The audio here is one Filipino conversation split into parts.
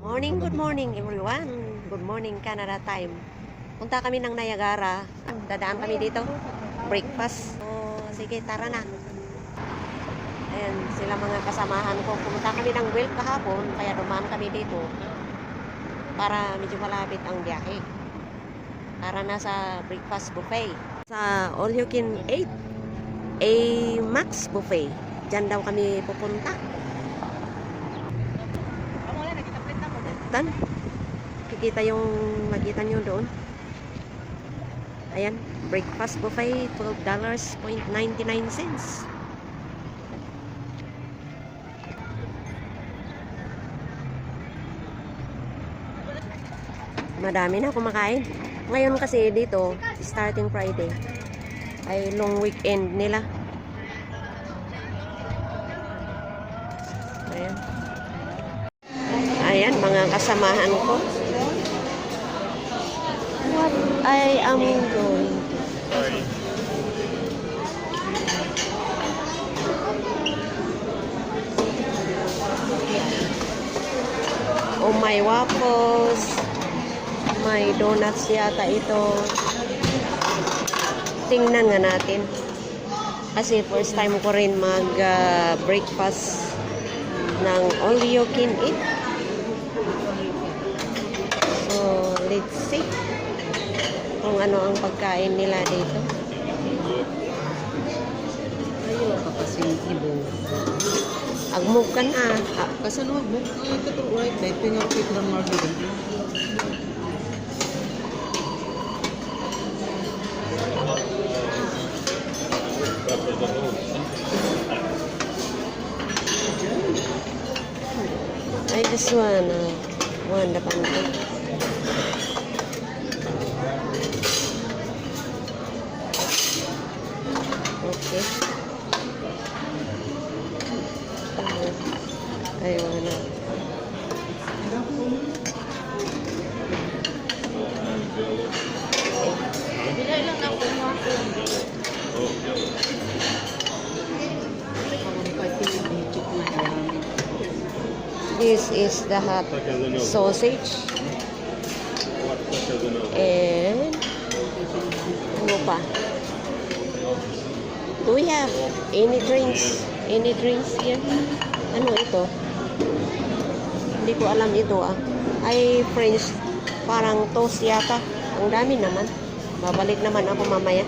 Good morning everyone. Good morning Canada time. Punta kami ng Niagara. Dadaan kami dito. Breakfast. Sige, tara na. Ayan, sila mga kasamahan ko. Pumunta kami ng Guelph kahapon, kaya dumaan kami dito. Para medyo malapit ang biyahe. Tara na sa breakfast buffet. Sa All You Can Eat A Max Buffet. Diyan daw kami pupunta. Kikita yung makita nyo doon. Ayan, breakfast buffet, $12.99. Madami na kumakain. Ngayon kasi dito, starting Friday, ay long weekend nila. Ayan. Ayan, mga kasamahan ko. What I am going to... Oh, may waffles. May donuts yata ito. Tingnan nga natin. Kasi first time ko rin mag-breakfast ng All You Can Eat. Let's see kung ano ang pagkain nila dito. Ayaw ka kasing ibo. Agmug ka na. Kasi ano magmug? Ay, ito right. Dahil pinapit lang market. I just want the pancake. Okay. Ayaw na. This is the hot sausage. And ano pa? Do we have any drinks? Any drinks here? Ano ito? Hindi ko alam ito Ay French, parang toast yata. Ang dami naman. Babalik naman ako mamaya.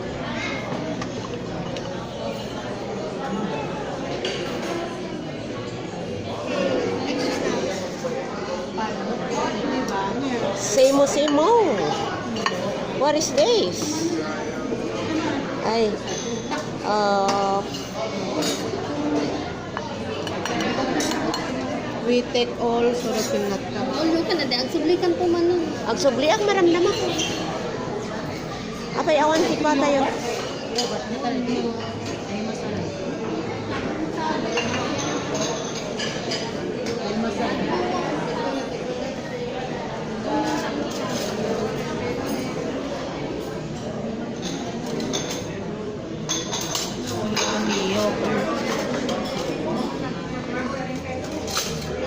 Simo. What is this? Ay. We take all surupin natka. All you can ang sublikan po man nun. Ang subli ang maramdaman ko. Apay awan hikwa tayo.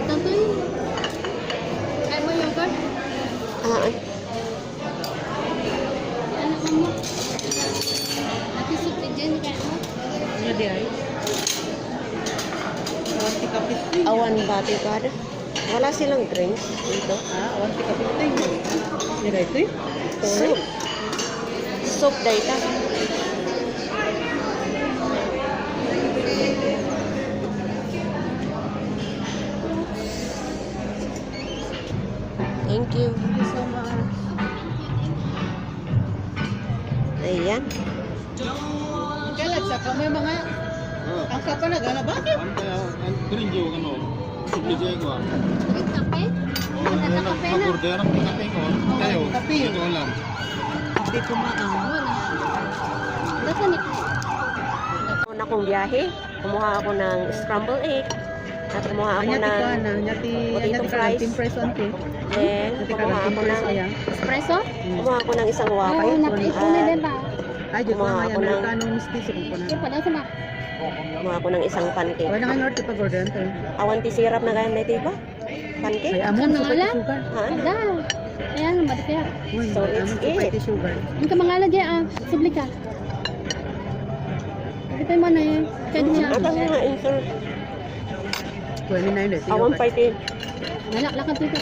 Ito to yun. Kaya mo yogurt? Ano ka mo? Natisip ni Jen, kaya mo? Ano di ay? Awan ti kapit. Awan bati kada. Wala silang drinks dito. Awan ti kapit. Nila ito eh. Soup. Soup data. Thank you. Thank you so much. Ayan. Kailan sa kami mga ang kapa na gana bakit? Ang turinjo ano, sublijo ko. Wait, kape? Nagkakape na. Mag-order ang kape ko. Kayo, Kape. ito lang. Kape kumaang. Wala. Dasa ni Una kong biyahe, kumuha ako ng scrambled egg. At kumuha ako Anyati ka ng na, anyati potato fries. team press ante. Then, Anyati ka kumuha team ako press ng ayan. espresso? isang Oo, waffle. napipo na din ba? Ay, di ko Kumuha nga ako yan ng- Amerikano misti sa ko Kaya na. pa lang sama. Kumuha ako ng isang pancake. Wala nga norte pa Gordon. Awan ti sirap na ganyan na ito ba? May Pancake? amon Sa sa ngalan? sugar. Ha? Da. Ayan, mati kaya. Uy, So, may it's amon sa it. sugar. Ang kamangalan dyan, subli ka. Kita mo na eh. Kaya niya. Apa nga insert? 29 eh. Awan pa iti. Nalak-lakan dito.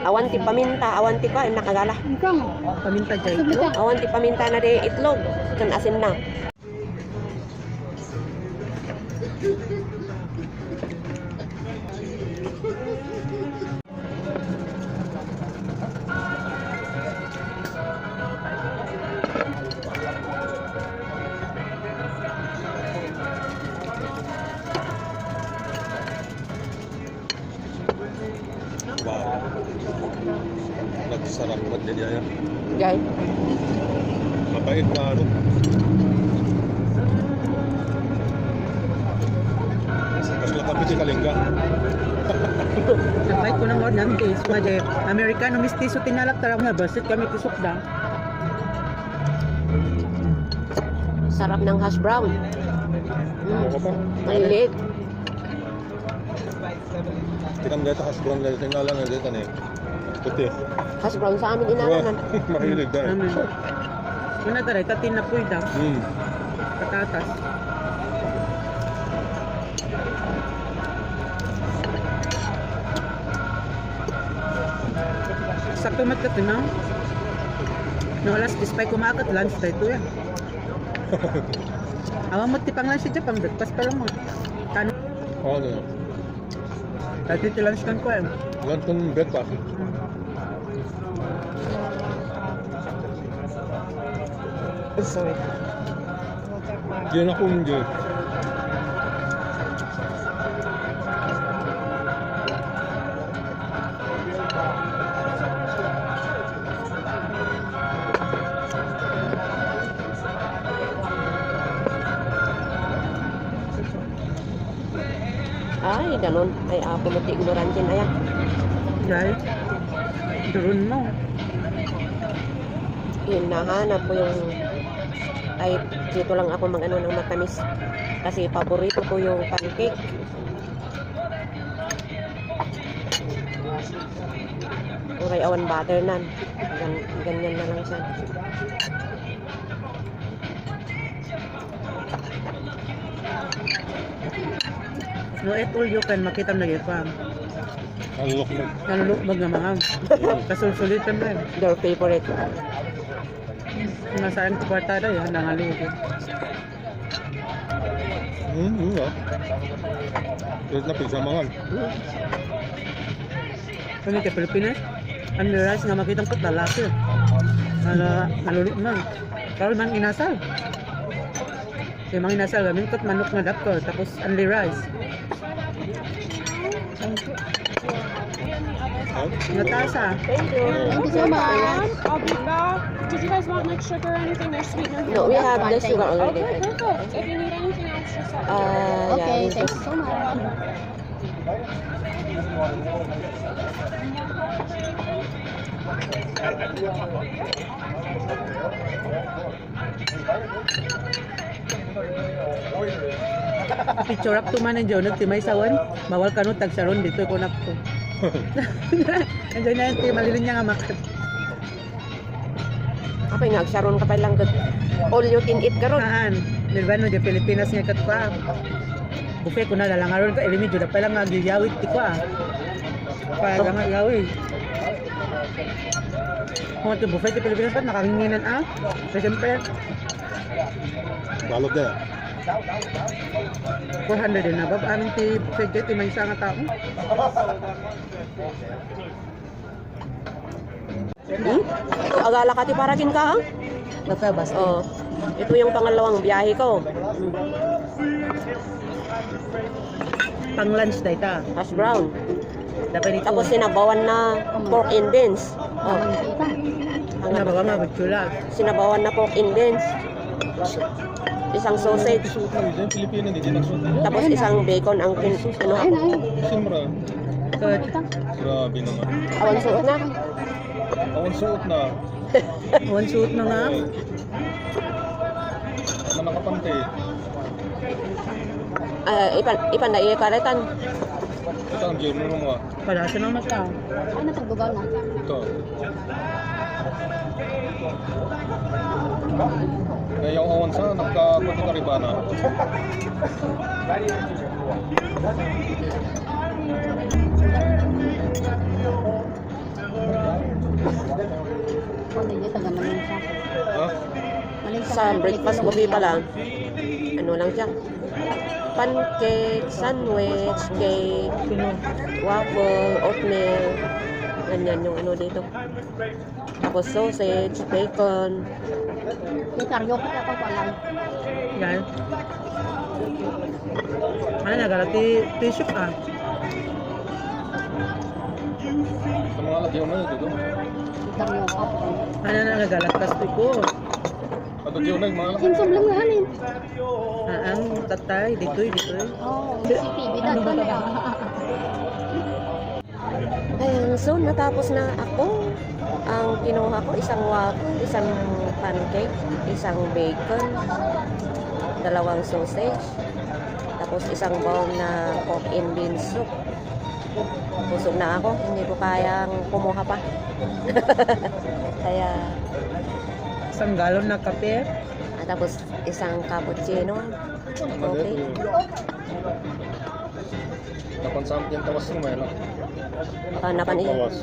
Awan ti paminta. Awan ti pa. Nakagala. Ikaw. Paminta jay. Subli ka. Awan ti paminta na di itlog. Kan asin na. Wow. Nagsarap mo din yan. Gay. Mabait na ano. Mas lakapit si Kalinga. Nabait ko ng Lord namin kay Isma jay. Amerikano mistiso tinalak tarang nga basit kami tisok da. Sarap ng hash brown. Ako pa. Maliliit. Tikam dito, hash brown dito. Tingnan lang dito ni. Puti. Hash brown sa amin inananan. Mahilig dahil. Amen. Kuna taray tatin na puy da. Patatas. Sakto mat ka na. No alas despite kumakat lunch tayo to yan. Awan mo tipang lunch siya pang breakfast pa lang mo. Kano? Oo, ano. Dati ti lunch kan ko eh. Lunch kong breakfast. Sorry. Yan ako hindi. Ay, ganun. Ay, ako mo ti ignorante na yan. Dahil durun mo. Hinahanap ko yung ay dito lang ako mag-ano ng matamis kasi paborito ko yung pancake. Uray awan butter nan. Ganyan na lang siya. No et all you can makita na pa. Alok mo. Nalulukbag na mga. Kasulsulitan na eh. Their favorite. Nasaan ko kwartada yan, nangalugi. Nga. Ito na pigsamangan. Kami kay Pilipinas, ang rice nga makitang ko lalaki. Naluluk man. Karo man inasal. Kaya mga inasal, gamin ko't manok na dakto, tapos only rice. Natasa. Thank you. Thank you so much. I'll be back. Did you guys want like sugar or anything? There's sweetener here. No, we have the sugar already. Okay, perfect. If you need anything else, just let me know. Okay, Yeah, thanks so much. Picture up to man ang Jonah, timay sawan. Bawal ka no, tagsaron dito ko na po. Andiyan na yung malilin niya nga makat. Ako yung nagsaron ka pa lang good. All you can eat karon. Saan? Nilbano, di Pilipinas nga kat pa. Buffet ko na lalangaron ka, ilimi, dyan pa lang nga giyawit ti ko ah. Pa lang nga gawin. Kung ito buffet di Pilipinas pa, nakahinginan ah. So, siyempre, Balot na. 400 din na. Bab, anong ti buffet ti may isa nga tao? Agala ka ti parakin ka ha? Basta, basta. Oh. Ito yung pangalawang biyahe ko. Pang lunch na ita. Hash brown. Dapat ito. Tapos sinabawan na pork and beans. Oh. Ang nabawa nga, magtsula. Sinabawan na pork and beans. Isang sausage. Diyan, Pilipino, hindi nagsuot. Tapos isang bacon ang ano. Ayun, ayun. Simra. So, Grabe naman. Awan suot na. Awan suot na. one suit na nga. Naman nakapante. Ipan na ikaretan. Ito ang gym mo mga. Para sa mga tao. Ano tagbugaw na? Ito. Kaya yung awan sa nagkakunti ka ribana. Ano yun? Taga Malaysia. Ha? Malaysia. Sa breakfast buffet pala, ano lang siya? Pancake, sandwich, cake, Sino? waffle, oatmeal. Ganyan yung ano dito. Tapos sausage, bacon. Yung karyo ko kapag walang. Yan. Ano nagara? T-shirt ah. Sa mga lagyan mo dito. Yung karyo ko. Ano nagalat kasi ko. Ato diyo na yung mga lagyan. Sinsum lang nga halin. Ang tatay, ditoy. Oo. CCTV na ito na. Ayan, so natapos na ako. Ang kinuha ko, isang waffle, isang pancake, isang bacon, 2 sausage, tapos isang bowl na pork and beans soup. Busog na ako, hindi ko kayang kumuha pa. Kaya, Isang galon na kape. tapos isang cappuccino. Okay. Kapan sampai yung tawas mo may lang. Napan Tawas.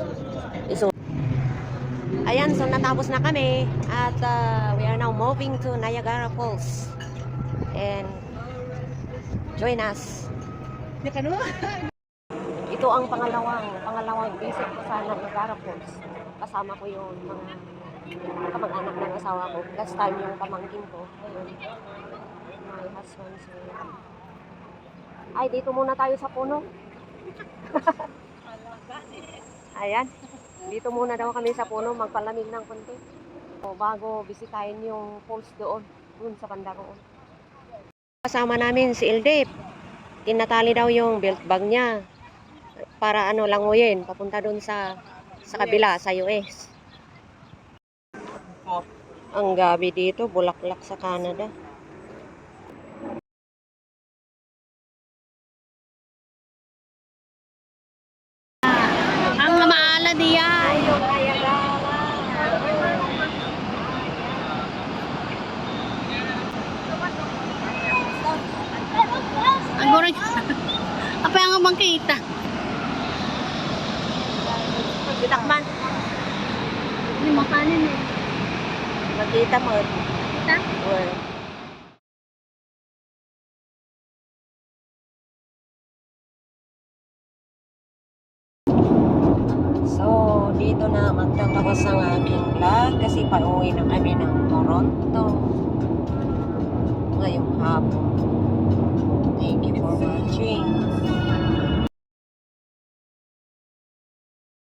Ayan, so natapos na kami at we are now moving to Niagara Falls. And join us. Ito ang pangalawang visit ko sa Niagara Falls. Kasama ko yung mga kamag-anak ng asawa ko. Last time yung pamangkin ko. Ayun. My husband. So, ay, dito muna tayo sa puno. Ayan. Dito muna daw kami sa puno, magpalamig ng konti. O, bago bisitahin yung falls doon sa banda roon. Kasama namin si Ildip. Tinatali daw yung belt bag niya para languyin papunta doon sa kabila, sa US. Ang gabi dito, bulaklak sa Canada. Ang maala diya. Ayong Niagara. Ang goreng. Apa yang abang kita? Gitakman. Ini makanin eh. Magkita mo. Kita? Well, so, dito na magtatapos ang aking vlog kasi pauwi na kami ng Toronto.